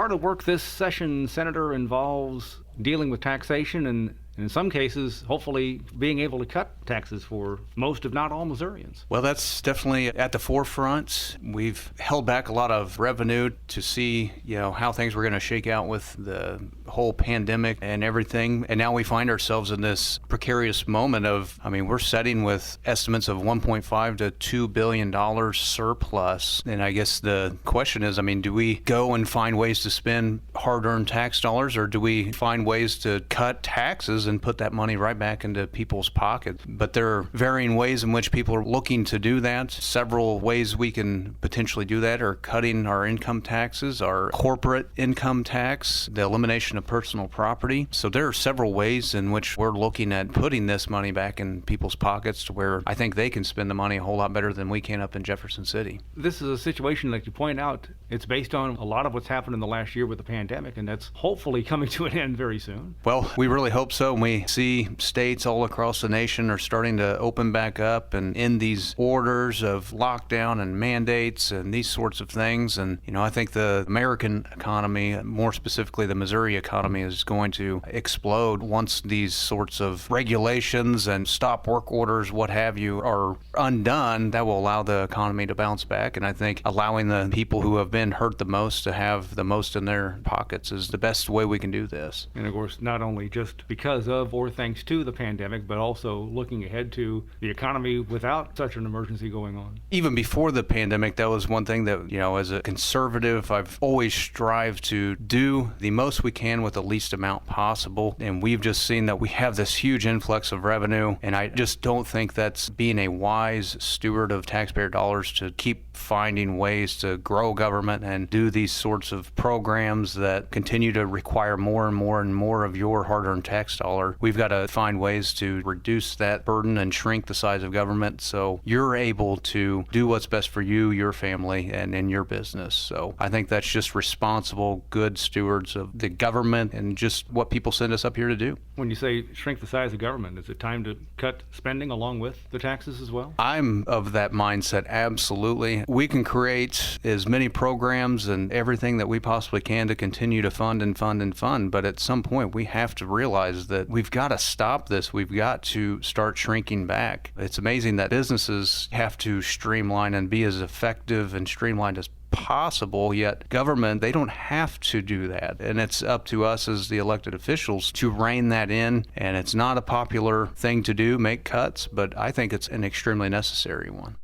Part of work this session, Senator, involves dealing with taxation and in some cases, hopefully being able to cut taxes for most, if not all, Missourians. Well, that's definitely at the forefront. We've held back a lot of revenue to see, how things were going to shake out with the whole pandemic and everything. And now we find ourselves in this precarious moment of, we're setting with estimates of $1.5 to $2 billion surplus. And I guess the question is, do we go and find ways to spend hard-earned tax dollars, or do we find ways to cut taxes and put that money right back into people's pockets? But there are varying ways in which people are looking to do that. Several ways we can potentially do that are cutting our income taxes, our corporate income tax, the elimination of personal property. So there are several ways in which we're looking at putting this money back in people's pockets to where I think they can spend the money a whole lot better than we can up in Jefferson City. This is a situation, like you point out, it's based on a lot of what's happened in the last year with the pandemic, and that's hopefully coming to an end very soon. Well, we really hope so. We see states all across the nation are starting to open back up and end these orders of lockdown and mandates and these sorts of things. And, I think the American economy, more specifically the Missouri economy, is going to explode once these sorts of regulations and stop work orders, what have you, are undone. That will allow the economy to bounce back. And I think allowing the people who have been hurt the most to have the most in their pockets is the best way we can do this. And of course, not only just because of or thanks to the pandemic, but also looking ahead to the economy without such an emergency going on. Even before the pandemic, that was one thing that, as a conservative, I've always strived to do the most we can with the least amount possible. And we've just seen that we have this huge influx of revenue. And I just don't think that's being a wise steward of taxpayer dollars to keep finding ways to grow government and do these sorts of programs that continue to require more and more and more of your hard-earned tax dollar. We've got to find ways to reduce that burden and shrink the size of government so you're able to do what's best for you, your family, and in your business. So I think that's just responsible, good stewards of the government and just what people send us up here to do. When you say shrink the size of government, is it time to cut spending along with the taxes as well? I'm of that mindset, absolutely. We can create as many programs and everything that we possibly can to continue to fund and fund and fund, but at some point we have to realize that we've got to stop this. We've got to start shrinking back. It's amazing that businesses have to streamline and be as effective and streamlined as possible, yet government, they don't have to do that. And it's up to us as the elected officials to rein that in. And it's not a popular thing to do, make cuts, but I think it's an extremely necessary one.